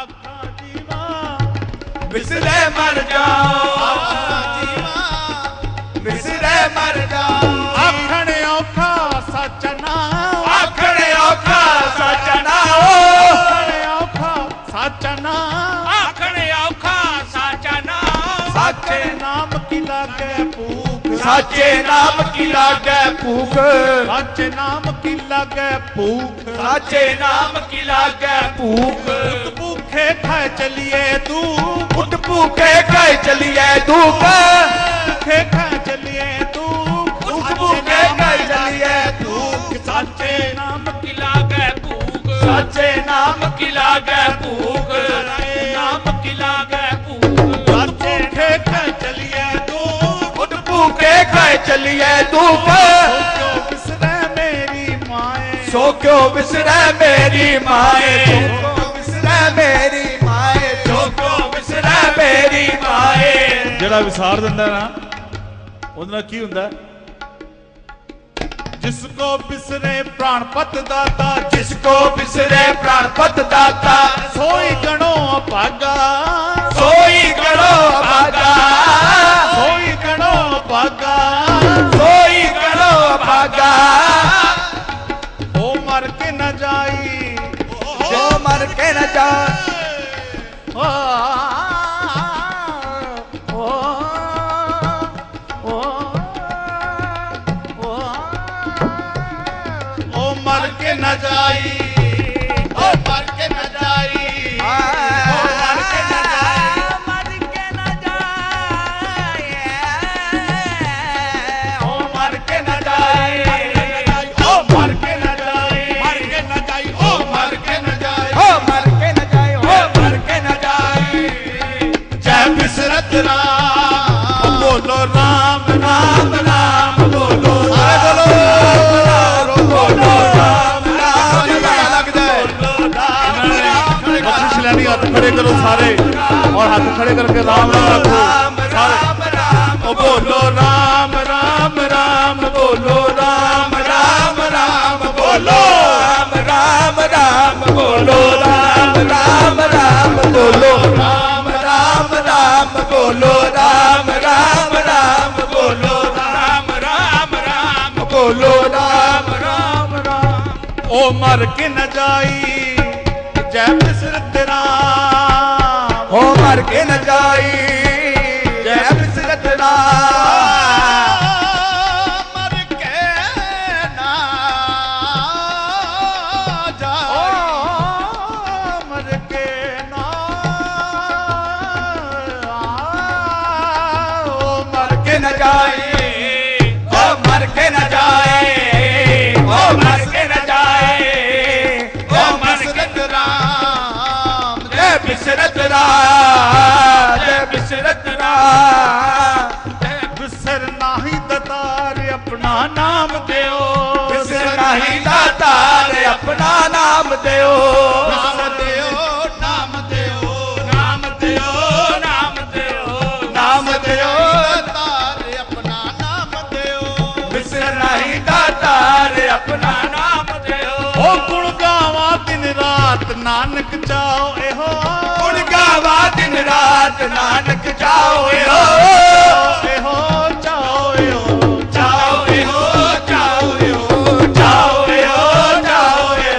आखा जीवा बिसरे मर जाओ, बिसरे मर जाओ। आखण औखा सच नाम, आखण औखा सच नाम, आखण औखा सच नाम, आखण औखा सच नाम। साचे नाम की लागे भूख, साचे नाम की लागे भूख, साचे नाम की लागे भूख, साचे नाम की लागे भूख। उठ भूखे खाए चलिए तू, उठ भूखे खाए चलिए धूप, भूखे खाए चलिए तू, उठ भूखे खाए चलिए धूप। साचे नाम की लागे भूख, साचे नाम की लागे भूख, नाम की लागे भूख। साचे भूखे खाए चलिए तू, उठ भूखे खाए चलिए धूप। सो क्यों बिसरे मेरी माए, सो क्यों बिसरे मेरी माए, सो क्यों बिसरे मेरी माए, सो क्यों बिसरे मेरी माए। ਜਿਹੜਾ ਵਿਸਾਰ ਦਿੰਦਾ ਨਾ ਉਹਦੇ ਨਾਲ ਕੀ ਹੁੰਦਾ? जिसको बिसरे प्राणपत दाता, जिसको बिसरे प्राणपत दाता, सोई गणो अभागा, सोई गणो भागा, सोई गणो अभागा। सोई गणो भागा। ओ मर के न जाई, जो मर के न जाए, ओ, ओ, ओ, ओ मर के न जाई, ओ मर के न जाई, ओ मर के न जाई, मर के न जाए, ओ मर के न जाए, ओ मर के न जाए, मर के न जाए, ओ मर के न जाए, ओ मर के न जाए, ओ मर के न जाए। जय बिसरत राम, बोलो राम राम राम बोलो, सारे बोलो, बोलो राम राम लग जाए। राम राम। बख्शिश लेनी, हाथ खड़े करो सारे और हाथ खड़े करके राम नाम रखो सारे। राम राम ओ बोलो राम राम राम, बोलो राम राम राम बोलो, राम राम राम बोलो, राम राम राम बोलो, राम राम राम बोलो, राम राम राम बोलो, राम राम राम बोलो, राम राम राम। ओ मर के न जाई, जय बिसरत राम, ओ मर के न जाई, जय बिसरत राम। मर के ना जाई, मर के ना, ओ मर के न जाए, ओ मर के न जाए, ओ मर के न जाए, ओ बिसरत राम, जय बिसरत राम, जय बिसरत राम। बिसर नाही दतार अपना नाम देओ, बिसर नहीं दातार अपना नाम देओ, नाम देओ, नाम देओ, नाम देओ, नाम देओ, नाम देओ, दतार अपना नाम देओ। बिसर नहीं दातार अपना नाम देओ। ओ गुण गावा दिन रात नानक चाओ एहो, गुण गावा दिन रात नानक जाओ हो, एहो चाओ एहो, जाओ हो, जाओ हो, जाओ हो, जाओ हो,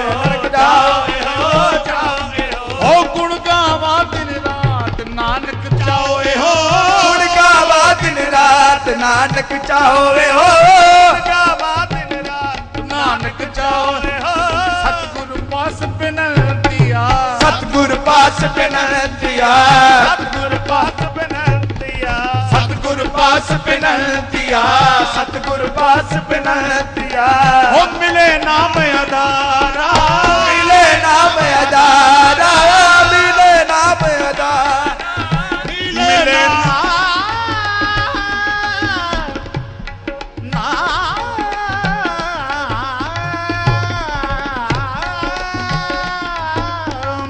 जाओ हो, जाओ हो। ओ गुण गावा दिन रात नानक चाओ एहो, गुण गावा दिन रात नानक चाहो हो, गावा दिन रात नानक चाओ एहो। सतगुरु पास बिनतिया, सतगुर पास बिनतिया, सतगुरु पास बिनतिया, सतगुर पास बिनतिया, सतगुर पास बिनतिया। ओ मिले नाम अदारा, मिले नाम अदारा, मिले नाम अदारा, मिले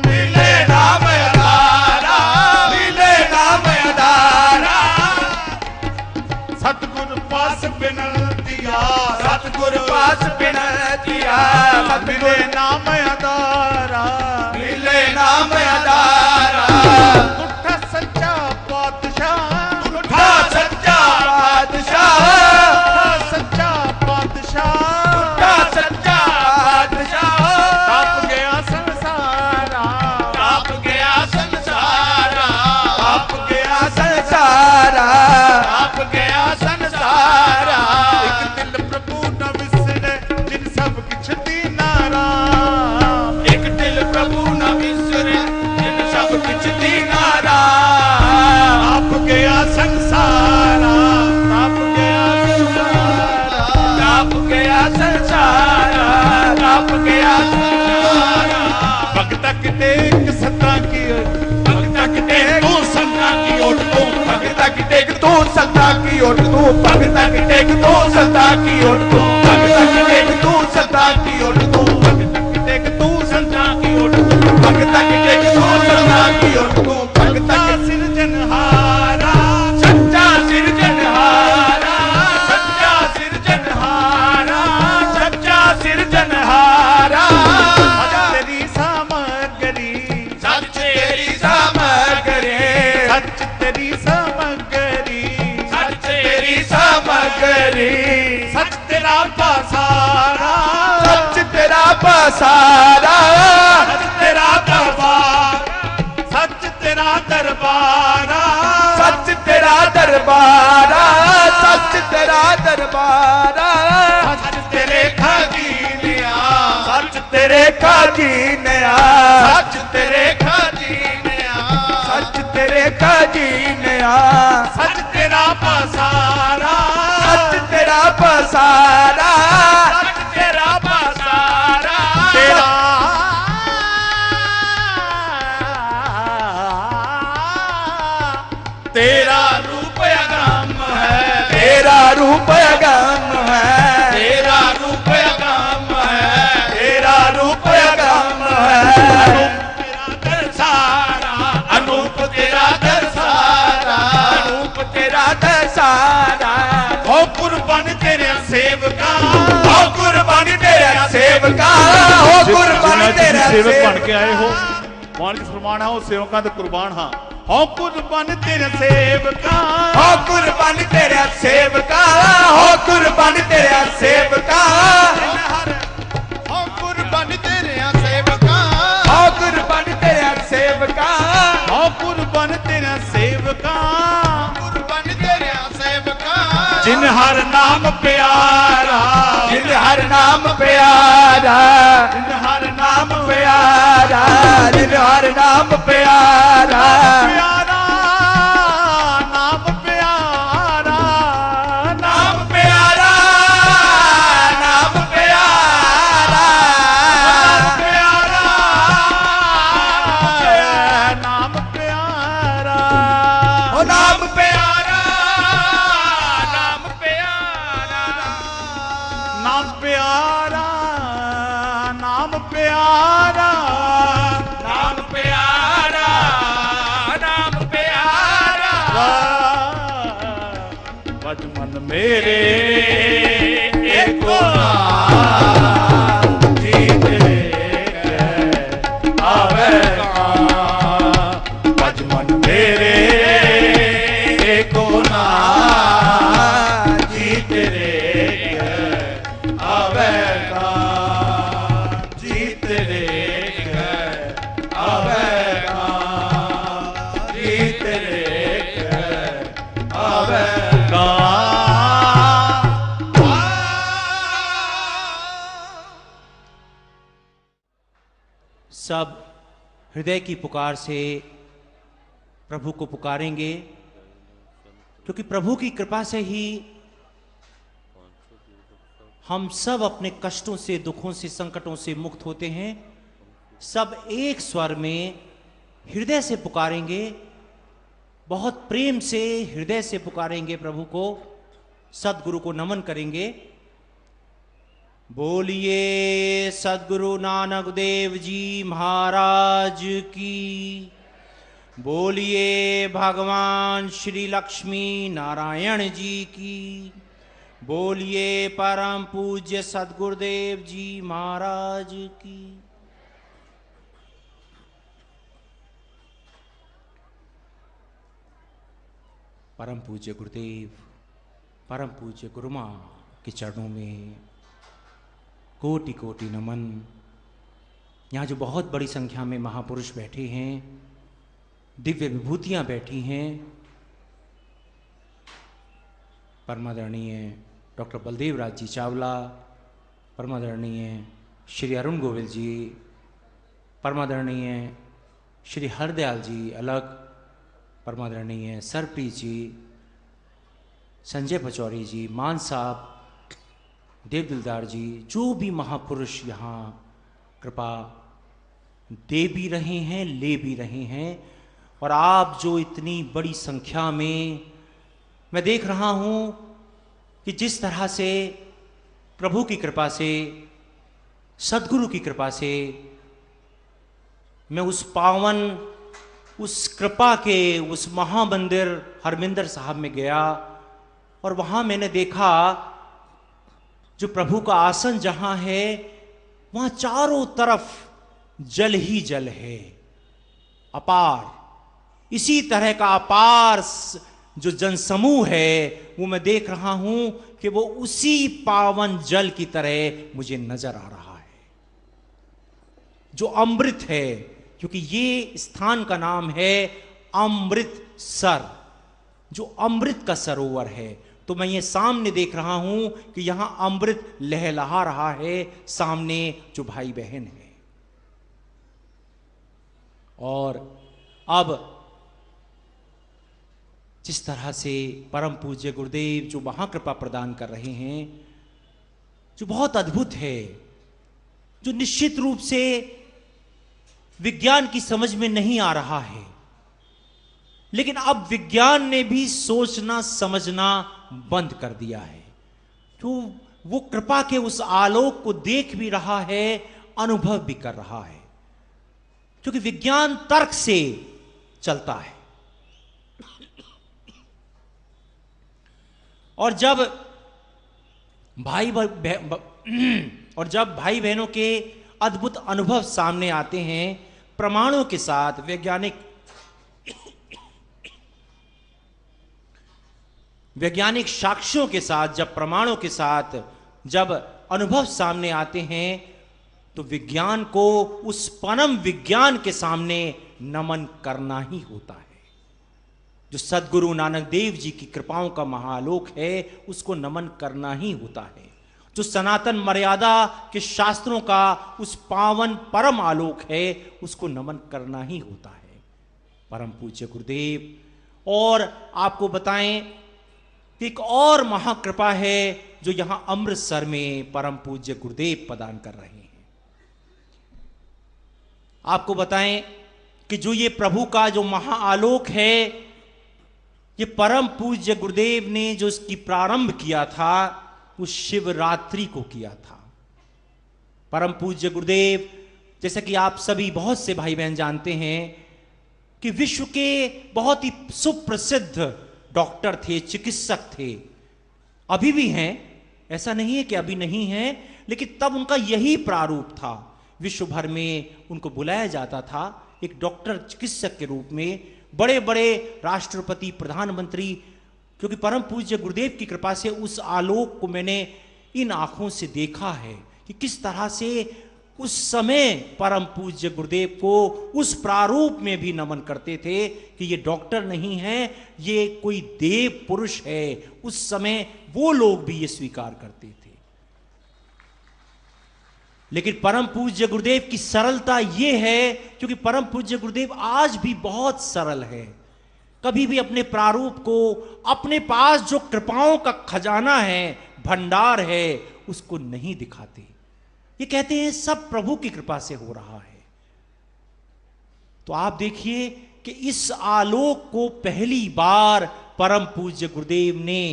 मिले नाम अदारा, मिले नाम अदारा। सतगुरु पास बिनतिया, सतगुर पास बिनतिया, मिले नाम अदारा, मिले नाम आधारा झूठा सच्चा पातशाह झूठा सच्चा बादशाह झूठा सच्चा पातशाह झूठा सच्चा बादशाह ताप गया संसारा ताप गया संसारा ताप गया संसारा ताप गया संसारा एक दिल प्रभु न विसरे जिन सब किछ दीना राम एक दिल प्रभु न विसरे जिन सब किछ दीना राम ताप गया संसारा ताप गया संसारा ताप गया संसारा ताप गया संसारा भगता किते एक सत्ता की भगता की टेक तू संता की ओट तू भगता की टेक तू संता की ओट तू भगता की टेक तू संता की ओट तू भगता की टेक तू संता की ओट तू भगता की टेक तू संता की ओट तू भगता की टेक तू संता की ओट तू भगता सच्चा की सिरजनहारा सच्चा सिरजनहारा सच्चा सिरजनहारा सच्चा सिरजनहारा आज तेरी सामग्री सच तेरी सामग्री सच तेरी सामग्री सच तेरी सामग्री सच तेरा पसारा सच तेरा पसारा सच तेरा दरबार सच तेरा दरबारा सच तेरा दरबारा सच तेरा दरबारा सच तेरे खजीनिया सच तेरे खजीनिया सच तेरे खजीनिया सच तेरे खजीनिया सच तेरा पसारा सच तेरा पसारा सच तेरा पसारा तेरा रूप अगम है तेरा रूप अगम है तेरा रूप अगम है तेरा रूप अगम है तेरा दर्शारा अनूप तेरा दर्शारा रूप तेरा दसारा हो कुर्बान तेरे सेवका हो कुर्बानी तेरा सेवका हो कुर्बानी तेरा सेवक बन के आए हो मालिक फरमान है वो सेवकां ते कुर्बान हां हो कुर्बान तेरे सेवका हो कुर्बानी तेरा सेवका हो कुर्बानी तेरा सेवका हो कुर्बान तेरे सेवका हो कुर्बानी तेरा सेवका हो कुर्बान तेरे सेवका कुर्बानी तेरा सेवका जिन हर नाम प्यारा जिन हर नाम प्यारा जिन हर नाम प्यारा जिन हर नाम प्यारा प्यारा नाम प्यारा नाम प्यारा नाम प्यारा प्यारा नाम प्यारा ओ नाम प्यारा नाम प्यारा नाम प्यारा नाम प्यारा नाम प्यारा नाम प्यारा बच मन मेरे एको जीत आवे बच मन मेरे एको ना जीत रे आवेगा जीत रे आवेगा जीत रे आवेगा सब हृदय की पुकार से प्रभु को पुकारेंगे, क्योंकि प्रभु की कृपा से ही हम सब अपने कष्टों से, दुखों से, संकटों से मुक्त होते हैं। सब एक स्वर में हृदय से पुकारेंगे, बहुत प्रेम से हृदय से पुकारेंगे प्रभु को, सद्गुरु को नमन करेंगे। बोलिए सद्गुरु नानक देव जी महाराज की, बोलिए भगवान श्री लक्ष्मी नारायण जी की, बोलिए परम पूज्य सद्गुरुदेव जी महाराज की। परम पूज्य गुरुदेव, परम पूज्य गुरुमा के चरणों में कोटि कोटि नमन। यहाँ जो बहुत बड़ी संख्या में महापुरुष बैठे हैं, दिव्य विभूतियाँ बैठी हैं, परमादरणीय डॉक्टर बलदेव राज जी चावला, परमादरणीय श्री अरुण गोविल जी, परमादरणीय श्री हरदयाल जी अलग, परमादरणीय सरप्रीत जी, संजय पचौरी जी, मान साहब, देव दिलदार जी, जो भी महापुरुष यहाँ कृपा दे भी रहे हैं, ले भी रहे हैं, और आप जो इतनी बड़ी संख्या में, मैं देख रहा हूँ कि जिस तरह से प्रभु की कृपा से, सद्गुरु की कृपा से मैं उस पावन, उस कृपा के उस महामंदिर हरमिंदर साहब में गया और वहाँ मैंने देखा जो प्रभु का आसन जहाँ है वहाँ चारों तरफ जल ही जल है, अपार। इसी तरह का अपार जो जनसमूह है वो मैं देख रहा हूं कि वो उसी पावन जल की तरह मुझे नजर आ रहा है जो अमृत है, क्योंकि ये स्थान का नाम है अमृतसर, जो अमृत का सरोवर है। तो मैं ये सामने देख रहा हूं कि यहां अमृत लहलहा रहा है, सामने जो भाई बहन है। और अब जिस तरह से परम पूज्य गुरुदेव जो महाकृपा प्रदान कर रहे हैं, जो बहुत अद्भुत है, जो निश्चित रूप से विज्ञान की समझ में नहीं आ रहा है, लेकिन अब विज्ञान ने भी सोचना समझना बंद कर दिया है। तो वो कृपा के उस आलोक को देख भी रहा है, अनुभव भी कर रहा है, क्योंकि विज्ञान तर्क से चलता है। और जब भाई बहनों के अद्भुत अनुभव सामने आते हैं, प्रमाणों के साथ, वैज्ञानिक साक्ष्यों के साथ, जब प्रमाणों के साथ जब अनुभव सामने आते हैं, तो विज्ञान को उस परम विज्ञान के सामने नमन करना ही होता है। जो सद्गुरु नानक देव जी की कृपाओं का महालोक है, उसको नमन करना ही होता है। जो सनातन मर्यादा के शास्त्रों का उस पावन परम आलोक है, उसको नमन करना ही होता है। परम पूज्य गुरुदेव। और आपको बताएं कि एक और महाकृपा है जो यहां अमृतसर में परम पूज्य गुरुदेव प्रदान कर रहे हैं। आपको बताएं कि जो ये प्रभु का जो महाआलोक है, ये परम पूज्य गुरुदेव ने जो इसकी प्रारंभ किया था वो शिवरात्रि को किया था। परम पूज्य गुरुदेव, जैसे कि आप सभी बहुत से भाई बहन जानते हैं कि विश्व के बहुत ही सुप्रसिद्ध डॉक्टर थे, चिकित्सक थे, अभी भी हैं, ऐसा नहीं है कि अभी नहीं है, लेकिन तब उनका यही प्रारूप था। विश्व भर में उनको बुलाया जाता था एक डॉक्टर, चिकित्सक के रूप में। बड़े बड़े राष्ट्रपति, प्रधानमंत्री, क्योंकि परम पूज्य गुरुदेव की कृपा से उस आलोक को मैंने इन आंखों से देखा है कि किस तरह से उस समय परम पूज्य गुरुदेव को उस प्रारूप में भी नमन करते थे कि ये डॉक्टर नहीं है, ये कोई देव पुरुष है। उस समय वो लोग भी ये स्वीकार करते थे। लेकिन परम पूज्य गुरुदेव की सरलता ये है, क्योंकि परम पूज्य गुरुदेव आज भी बहुत सरल है। कभी भी अपने प्रारूप को, अपने पास जो कृपाओं का खजाना है, भंडार है, उसको नहीं दिखाते। ये कहते हैं सब प्रभु की कृपा से हो रहा है। तो आप देखिए कि इस आलोक को पहली बार परम पूज्य गुरुदेव ने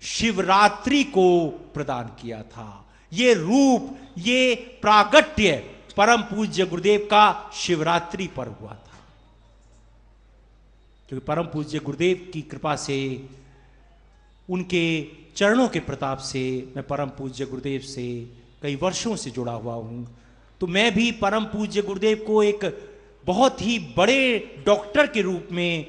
शिवरात्रि को प्रदान किया था। ये रूप, ये प्रागट्य परम पूज्य गुरुदेव का शिवरात्रि पर हुआ था। क्योंकि परम पूज्य गुरुदेव की कृपा से, उनके चरणों के प्रताप से मैं परम पूज्य गुरुदेव से कई वर्षों से जुड़ा हुआ हूं। तो मैं भी परम पूज्य गुरुदेव को एक बहुत ही बड़े डॉक्टर के रूप में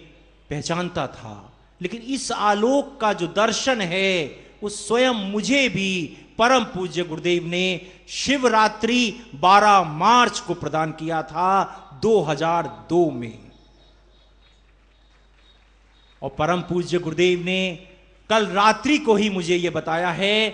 पहचानता था। लेकिन इस आलोक का जो दर्शन है वो स्वयं मुझे भी परम पूज्य गुरुदेव ने शिवरात्रि 12 मार्च को प्रदान किया था 2002 में। और परम पूज्य गुरुदेव ने कल रात्रि को ही मुझे यह बताया है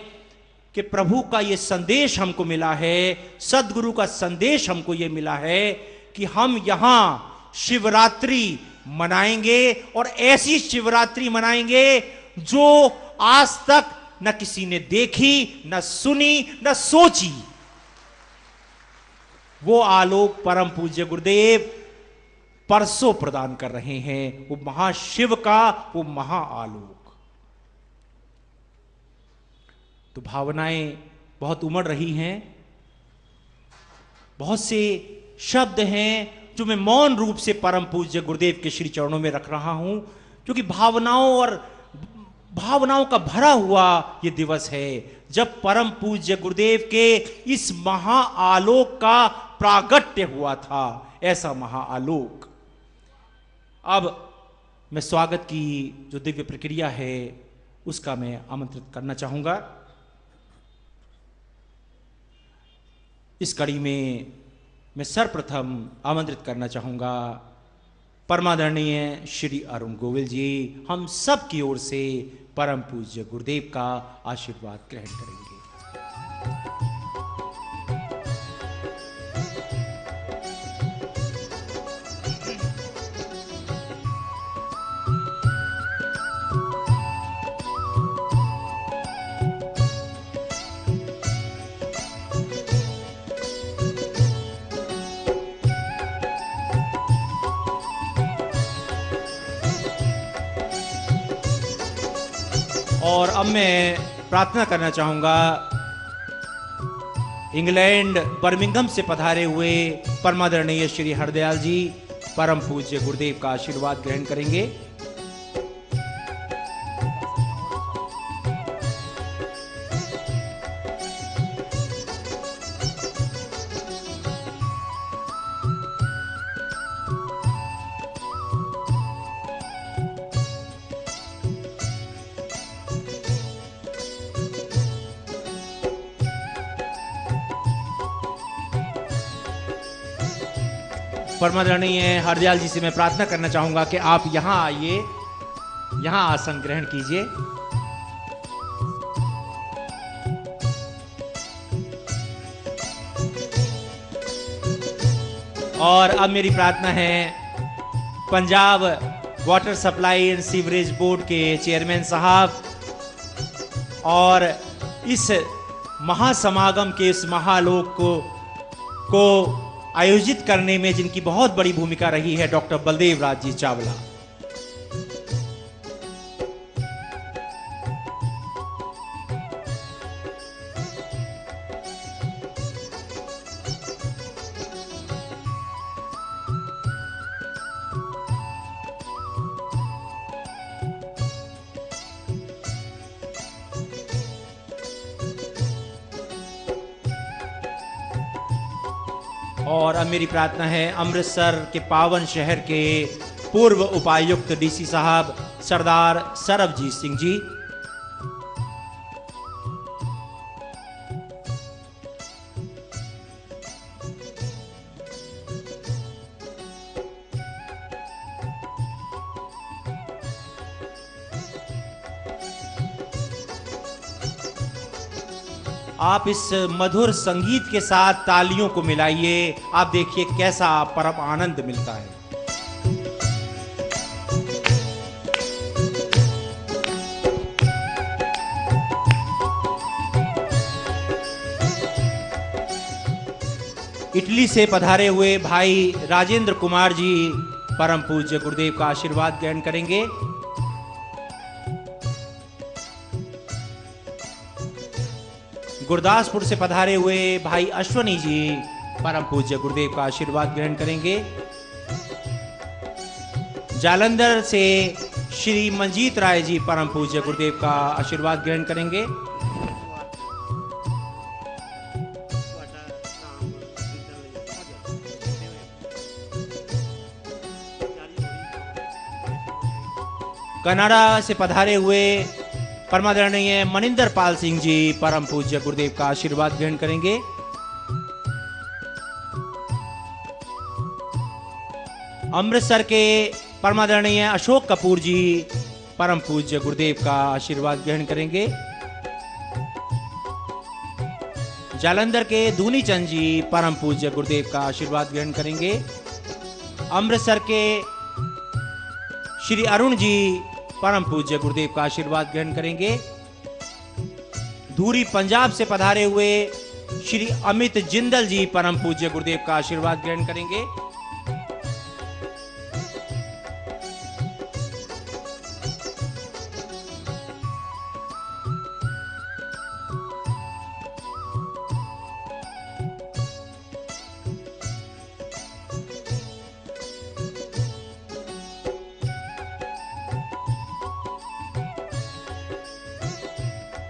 कि प्रभु का यह संदेश हमको मिला है, सदगुरु का संदेश हमको यह मिला है कि हम यहां शिवरात्रि मनाएंगे और ऐसी शिवरात्रि मनाएंगे जो आज तक न किसी ने देखी, न सुनी, न सोची। वो आलोक परम पूज्य गुरुदेव परसों प्रदान कर रहे हैं, वो महाशिव का वो महाआलोक। तो भावनाएं बहुत उमड़ रही हैं, बहुत से शब्द हैं जो मैं मौन रूप से परम पूज्य गुरुदेव के श्री चरणों में रख रहा हूं, क्योंकि भावनाओं का भरा हुआ यह दिवस है जब परम पूज्य गुरुदेव के इस महाआलोक का प्रागट्य हुआ था, ऐसा महाआलोक। अब मैं स्वागत की जो दिव्य प्रक्रिया है उसका मैं आमंत्रित करना चाहूंगा। इस कड़ी में मैं सर्वप्रथम आमंत्रित करना चाहूंगा परमादरणीय श्री अरुण गोविल जी, हम सब की ओर से परम पूज्य गुरुदेव का आशीर्वाद ग्रहण करेंगे। और अब मैं प्रार्थना करना चाहूंगा इंग्लैंड बर्मिंघम से पधारे हुए परमादरणीय श्री हरदयाल जी, परम पूज्य गुरुदेव का आशीर्वाद ग्रहण करेंगे। परमादरणीय हरदयाल जी से मैं प्रार्थना करना चाहूंगा कि आप यहां आइए, यहां आसन ग्रहण कीजिए। और अब मेरी प्रार्थना है Punjab water supply and sewerage board के चेयरमैन साहब और इस महासमागम के इस महालोक को आयोजित करने में जिनकी बहुत बड़ी भूमिका रही है, डॉक्टर बलदेव राज जी चावला। और अब मेरी प्रार्थना है अमृतसर के पावन शहर के पूर्व उपायुक्त डीसी साहब सरदार सरबजीत सिंह जी, आप इस मधुर संगीत के साथ तालियों को मिलाइए। आप देखिए कैसा परम आनंद मिलता है। इटली से पधारे हुए भाई राजेंद्र कुमार जी परम पूज्य गुरुदेव का आशीर्वाद ग्रहण करेंगे। गुरदासपुर से पधारे हुए भाई अश्वनी जी परम पूज्य गुरुदेव का आशीर्वाद ग्रहण करेंगे। जालंधर से श्री मंजीत राय जी परम पूज्य गुरुदेव का आशीर्वाद ग्रहण करेंगे। कनाडा से पधारे हुए परमादरणीय मनिंदर पाल सिंह जी परम पूज्य गुरुदेव का आशीर्वाद ग्रहण करेंगे। अमृतसर के परमादरणीय अशोक कपूर जी परम पूज्य गुरुदेव का आशीर्वाद ग्रहण करेंगे। जालंधर के दूनी चंद जी परम पूज्य गुरुदेव का आशीर्वाद ग्रहण करेंगे। अमृतसर के श्री अरुण जी परम पूज्य गुरुदेव का आशीर्वाद ग्रहण करेंगे। धूरी पंजाब से पधारे हुए श्री अमित जिंदल जी परम पूज्य गुरुदेव का आशीर्वाद ग्रहण करेंगे।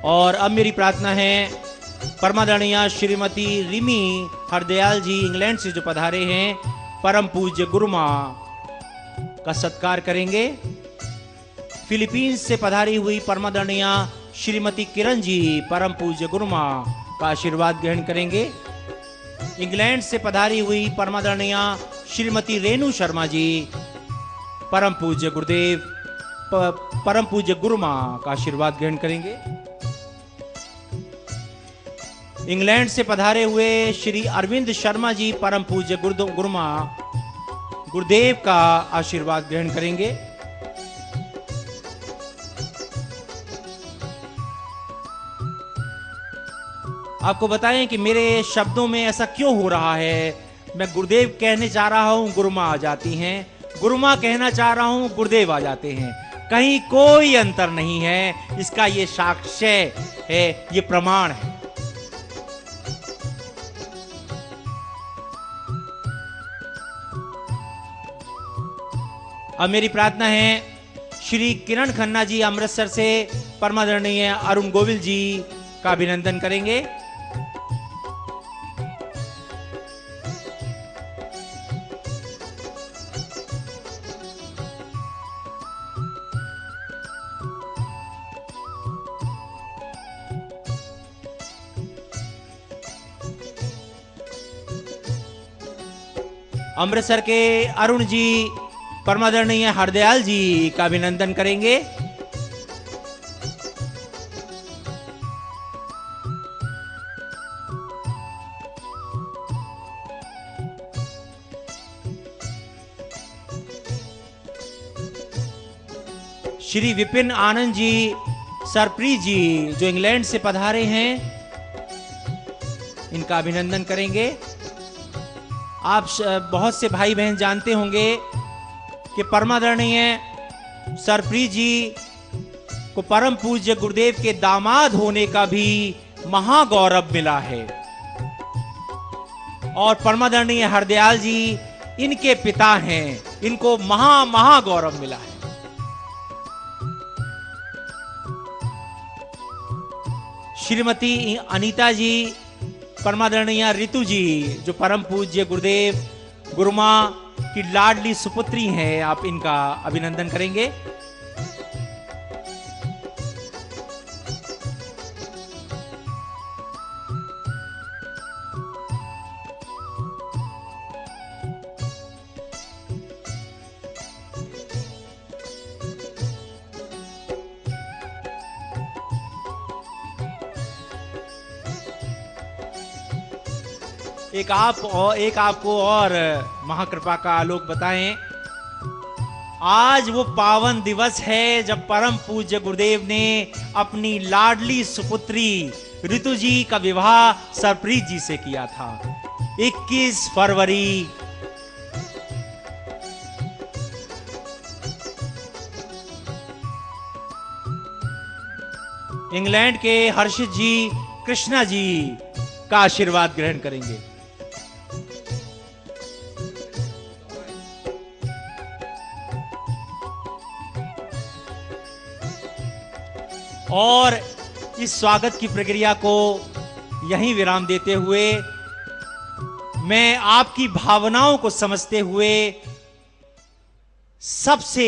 और अब मेरी प्रार्थना है परमादरणीय श्रीमती रिमी हरदयाल जी इंग्लैंड से जो पधारे हैं परम पूज्य गुरु मां का सत्कार करेंगे। फिलीपींस से पधारी हुई परमादरणीय श्रीमती किरण जी परम पूज्य गुरु मां का आशीर्वाद ग्रहण करेंगे। इंग्लैंड से पधारी हुई परमादरणीय श्रीमती रेणु शर्मा जी परम पूज्य गुरुदेव परम पूज्य गुरु मां का आशीर्वाद ग्रहण करेंगे। इंग्लैंड से पधारे हुए श्री अरविंद शर्मा जी परम पूज्य गुरु मां गुरुदेव का आशीर्वाद ग्रहण करेंगे। आपको बताएं कि मेरे शब्दों में ऐसा क्यों हो रहा है। मैं गुरुदेव कहने जा रहा हूं, गुरु मां आ जाती हैं, गुरु मां कहना चाह रहा हूं, गुरुदेव आ जाते हैं। कहीं कोई अंतर नहीं है। इसका ये साक्ष्य है, ये प्रमाण है। अब मेरी प्रार्थना है श्री किरण खन्ना जी अमृतसर से परमादरणीय अरुण गोविल जी का अभिनंदन करेंगे। अमृतसर के अरुण जी परमादरणीय हरदयाल जी का अभिनंदन करेंगे। श्री विपिन आनंद जी सरप्रीत जी जो इंग्लैंड से पधारे हैं, इनका अभिनंदन करेंगे। आप बहुत से भाई बहन जानते होंगे कि परमादरणीय सरप्रीत जी को परम पूज्य गुरुदेव के दामाद होने का भी महागौरव मिला है और परमादरणीय हरदयाल जी इनके पिता हैं, इनको महागौरव मिला है। श्रीमती अनीता जी परमादरणीय रितु जी जो परम पूज्य गुरुदेव गुरु मां की लाडली सुपुत्री हैं, आप इनका अभिनंदन करेंगे। एक आपको और महाकृपा का आलोक बताएं। आज वो पावन दिवस है जब परम पूज्य गुरुदेव ने अपनी लाडली सुपुत्री ऋतु जी का विवाह सरप्रीत जी से किया था। 21 फरवरी इंग्लैंड के हर्षित जी कृष्णा जी का आशीर्वाद ग्रहण करेंगे। और इस स्वागत की प्रक्रिया को यहीं विराम देते हुए मैं आपकी भावनाओं को समझते हुए सबसे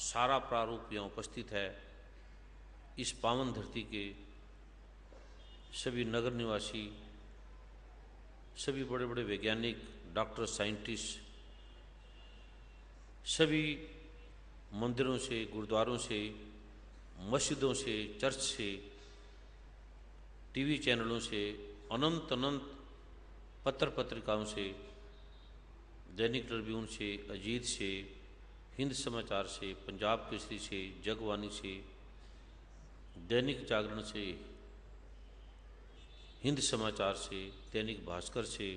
सारा प्रारूप यहाँ उपस्थित है। इस पावन धरती के सभी नगर निवासी, सभी बड़े बड़े वैज्ञानिक, डॉक्टर, साइंटिस्ट, सभी मंदिरों से, गुरुद्वारों से, मस्जिदों से, चर्च से, टीवी चैनलों से, अनंत अनंत पत्र पत्रिकाओं से, दैनिक ट्रिब्यून से, अजीत से, हिंद समाचार से, पंजाब केसरी से, जगबानी से, दैनिक जागरण से, हिंद समाचार से, दैनिक भास्कर से,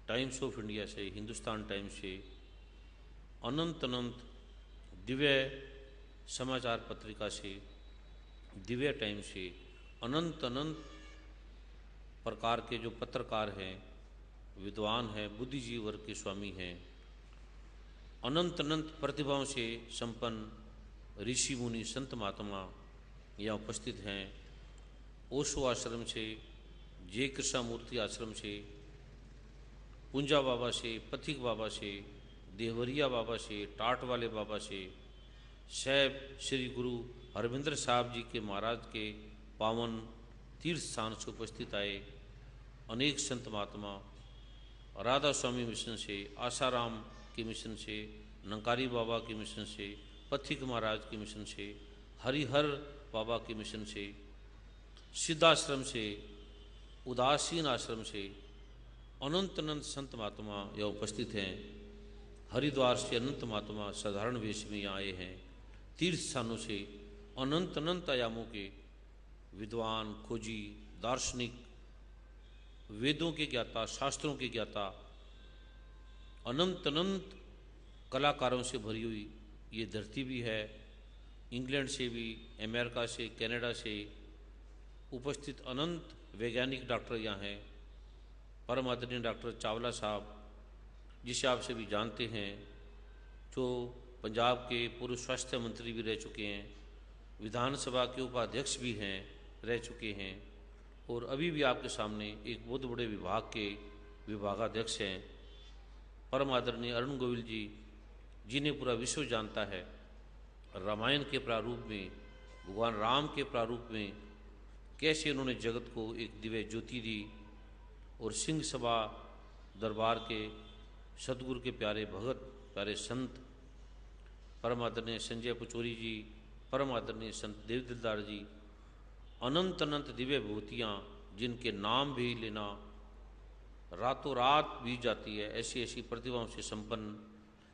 टाइम्स ऑफ इंडिया से, हिंदुस्तान टाइम्स से, अनंत अनंत दिव्य समाचार पत्रिका से, दिव्य टाइम्स से, अनंत अनंत प्रकार के जो पत्रकार हैं, विद्वान हैं, बुद्धिजीवी वर्ग के स्वामी हैं, अनंत अनंत प्रतिभाओं से संपन्न ऋषि मुनि संत महात्मा यहाँ उपस्थित हैं। ओशो आश्रम से, जय कृष्णामूर्ति आश्रम से, पुंजा बाबा से, पथिक बाबा से, देवरिया बाबा से, टाट वाले बाबा से, सैब श्री गुरु हरविंदर साहब जी के महाराज के पावन तीर्थ स्थान से उपस्थित आए अनेक संत महात्मा, राधा स्वामी मिशन से, आसाराम के मिशन से, नंकारी बाबा के मिशन से, पथिक महाराज के मिशन से, हरिहर बाबा के मिशन से, सिद्धाश्रम से, उदासीन आश्रम से, अनंत अनंत संत महात्मा यहाँ उपस्थित हैं। हरिद्वार से अनंत महात्मा साधारण वेश में यहाँ आए हैं। तीर्थ स्थानों से अनंत अनंत आयामों के विद्वान, खोजी, दार्शनिक, वेदों के ज्ञाता, शास्त्रों के ज्ञाता, अनंत अनंत कलाकारों से भरी हुई ये धरती भी है। इंग्लैंड से भी, अमेरिका से, कनाडा से उपस्थित अनंत वैज्ञानिक डॉक्टर यहाँ हैं। परम आदरणीय डॉक्टर चावला साहब, जिसे आप सभी जानते हैं, जो पंजाब के पूर्व स्वास्थ्य मंत्री भी रह चुके हैं, विधानसभा के उपाध्यक्ष भी हैं, रह चुके हैं, और अभी भी आपके सामने एक बहुत बड़े विभाग के विभागाध्यक्ष हैं। परम आदरणीय अरुण गोविल जी, जिन्हें पूरा विश्व जानता है, रामायण के प्रारूप में, भगवान राम के प्रारूप में कैसे उन्होंने जगत को एक दिव्य ज्योति दी, और सिंह सभा दरबार के सतगुरु के प्यारे भगत, प्यारे संत परम आदरणीय संजय पुचोरी जी, परम आदरणीय संत देव दिलदार जी, अनंत अनंत दिव्य भूतियाँ जिनके नाम भी लेना रातों रात बीत जाती है, ऐसी ऐसी प्रतिभाओं से संपन्न,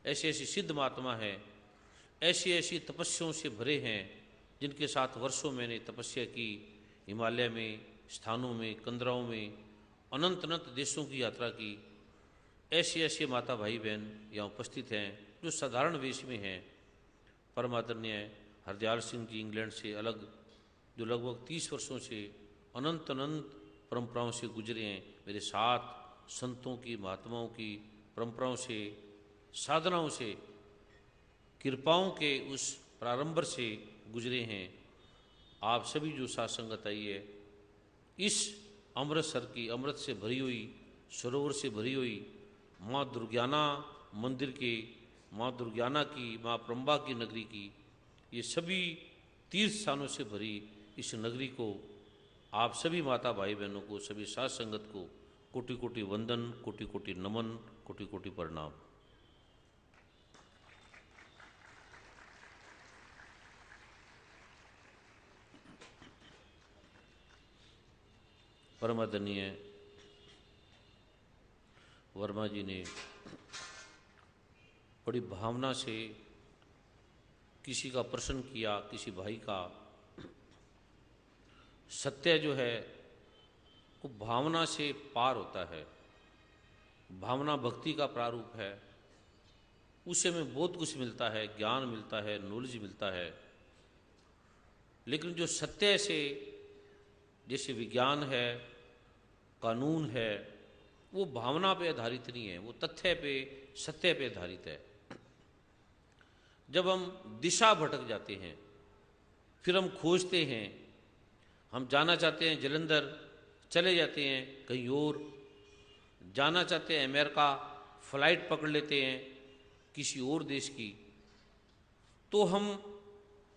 ऐसी ऐसी सिद्ध महात्मा है, ऐसी ऐसी तपस्याओं से भरे हैं, जिनके साथ वर्षों मैंने तपस्या की, हिमालय में, स्थानों में, कंदराओं में, अनंत अनंत देशों की यात्रा की। ऐसे ऐसे माता भाई बहन यहाँ उपस्थित हैं जो साधारण वेश में हैं। परम आदरणीय हरदयाल सिंह जी इंग्लैंड से अलग, जो लगभग 30 वर्षों से अनंत अनंत परंपराओं से गुजरे हैं, मेरे साथ संतों की, महात्माओं की परंपराओं से, साधनाओं से, कृपाओं के उस प्रारंभ से गुजरे हैं। आप सभी जो साथ संगत आई है, इस अमृतसर की अमृत से भरी हुई, सरोवर से भरी हुई माँ दुर्ज्ञाना मंदिर के, माँ दुर्ज्ञाना की, माँ प्रम्बा की नगरी की, ये सभी तीर्थ स्थानों से भरी इस नगरी को, आप सभी माता भाई बहनों को, सभी साथ संगत को कोटि कोटि वंदन, कोटि कोटि नमन, कोटि कोटि प्रणाम। परम आदरणीय वर्मा जी ने बड़ी भावना से किसी का प्रश्न किया, किसी भाई का। सत्य जो है वो भावना से पार होता है, भावना भक्ति का प्रारूप है, उसे में बहुत कुछ मिलता है, ज्ञान मिलता है, नॉलेज मिलता है। लेकिन जो सत्य से, जैसे विज्ञान है, कानून है, वो भावना पे आधारित नहीं है, वो तथ्य पे, सत्य पे आधारित है। जब हम दिशा भटक जाते हैं, फिर हम खोजते हैं, हम जाना चाहते हैं जलंधर, चले जाते हैं कहीं और, जाना चाहते हैं अमेरिका, फ्लाइट पकड़ लेते हैं किसी और देश की, तो हम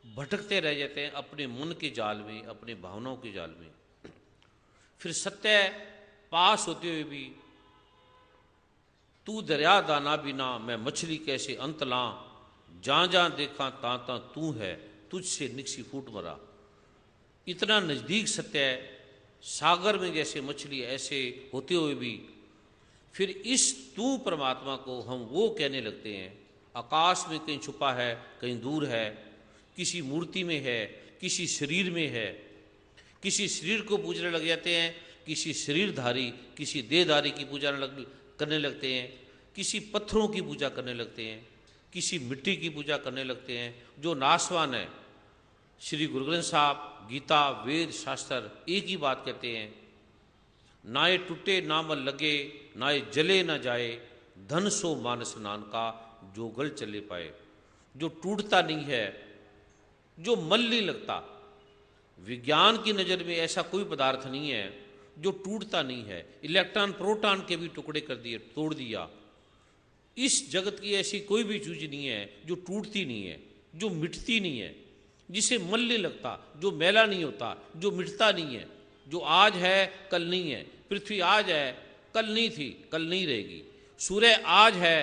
भटकते रह जाते हैं अपने मन के जाल में, अपने भावनाओं के जाल में। फिर सत्य पास होते हुए भी तू दरिया दाना बिना मैं मछली कैसे अंत लां, जहाँ जहाँ देखा तां तां तू है, तुझसे निकसी फूट मरा। इतना नज़दीक सत्य है, सागर में जैसे मछली ऐसे होते हुए भी फिर इस तू परमात्मा को हम वो कहने लगते हैं। आकाश में कहीं छुपा है, कहीं दूर है, किसी मूर्ति में है, किसी शरीर में है, किसी शरीर को पूजने लग जाते हैं, किसी शरीरधारी किसी देहधारी की पूजा करने लगते हैं, किसी पत्थरों की पूजा करने लगते हैं, किसी मिट्टी की पूजा करने लगते हैं जो नाशवान है। श्री गुरु ग्रंथ साहब, गीता, वेद, शास्त्र एक ही बात कहते हैं, ना ये टूटे ना मल लगे, ना ये जले ना जाए, धन सो मानस नान का जो गल चले पाए। जो टूटता नहीं है, जो मल नहीं लगता। विज्ञान की नज़र में ऐसा कोई पदार्थ नहीं है जो टूटता नहीं है। इलेक्ट्रॉन प्रोटॉन के भी टुकड़े कर दिए, तोड़ दिया। इस जगत की ऐसी कोई भी चीज़ नहीं है जो टूटती नहीं है, जो मिटती नहीं है, जिसे मल नहीं लगता, जो मैला नहीं होता, जो मिटता नहीं है, जो आज है कल नहीं है। पृथ्वी आज है, कल नहीं थी, कल नहीं रहेगी। सूर्य आज है,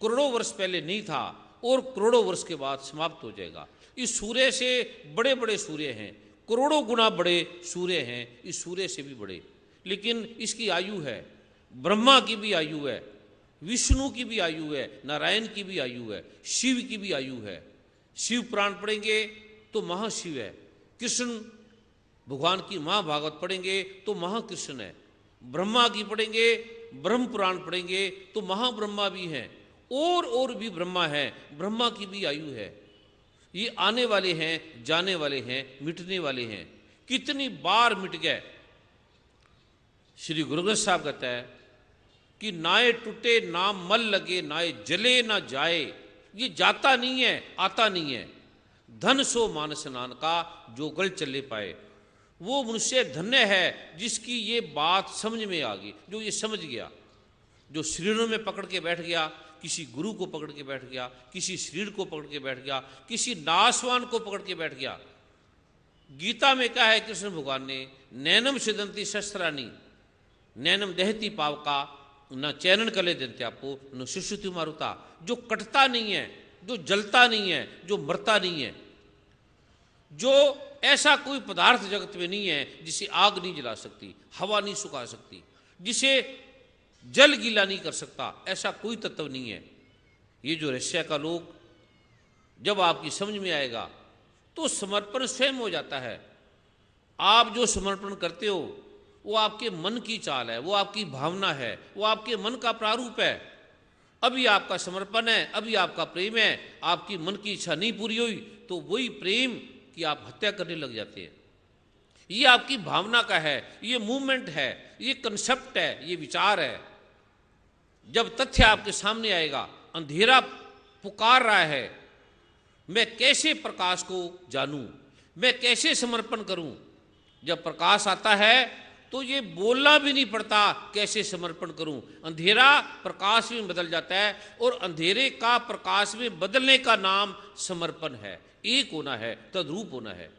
करोड़ों वर्ष पहले नहीं था और करोड़ों वर्ष के बाद समाप्त हो जाएगा। इस सूर्य से बड़े बड़े सूर्य हैं, करोड़ों गुना बड़े सूर्य हैं, इस सूर्य से भी बड़े, लेकिन इसकी आयु है। ब्रह्मा की भी आयु है, विष्णु की भी आयु है, नारायण की भी आयु है, शिव की भी आयु है। शिव पुराण पढ़ेंगे तो महाशिव है, कृष्ण भगवान की महाभागवत पढ़ेंगे तो महाकृष्ण है, ब्रह्मा की पढ़ेंगे, ब्रह्म पुराण पढ़ेंगे तो महाब्रह्मा भी हैं, और भी ब्रह्मा हैं, ब्रह्मा की भी आयु है। ये आने वाले हैं, जाने वाले हैं, मिटने वाले हैं। कितनी बार मिट गए। श्री गुरु ग्रंथ साहब कहता है कि नाए टूटे ना मल लगे, नाए जले ना जाए। ये जाता नहीं है, आता नहीं है। धन सो मानस नान का जो गल चले पाए। वो मनुष्य धन्य है जिसकी ये बात समझ में आ गई, जो ये समझ गया, जो शरीरों में पकड़ के बैठ गया, किसी गुरु को पकड़ के बैठ गया, किसी शरीर को पकड़ के बैठ गया, किसी नाशवान को पकड़ के बैठ गया। गीता में कहा है कृष्ण भगवान ने, नैनम सिदंती शस्त्रानी नैनम दहती पावका न चैनन कले दंत्यापो न सुश्रुति मारुता। जो कटता नहीं है, जो जलता नहीं है, जो मरता नहीं है, जो ऐसा कोई पदार्थ जगत में नहीं है जिसे आग नहीं जला सकती, हवा नहीं सुखा सकती, जिसे जल गीला नहीं कर सकता, ऐसा कोई तत्व नहीं है। ये जो रहस्य का लोक जब आपकी समझ में आएगा तो समर्पण स्वयं हो जाता है। आप जो समर्पण करते हो वो आपके मन की चाल है, वो आपकी भावना है, वो आपके मन का प्रारूप है। अभी आपका समर्पण है, अभी आपका प्रेम है, आपकी मन की इच्छा नहीं पूरी हुई तो वही प्रेम की आप हत्या करने लग जाते हैं। ये आपकी भावना का है, ये मूवमेंट है, ये कंसेप्ट है, ये विचार है। जब तथ्य आपके सामने आएगा, अंधेरा पुकार रहा है, मैं कैसे प्रकाश को जानूं, मैं कैसे समर्पण करूं। जब प्रकाश आता है तो ये बोलना भी नहीं पड़ता कैसे समर्पण करूं। अंधेरा प्रकाश में बदल जाता है और अंधेरे का प्रकाश में बदलने का नाम समर्पण है। एक होना है, तद्रूप होना है।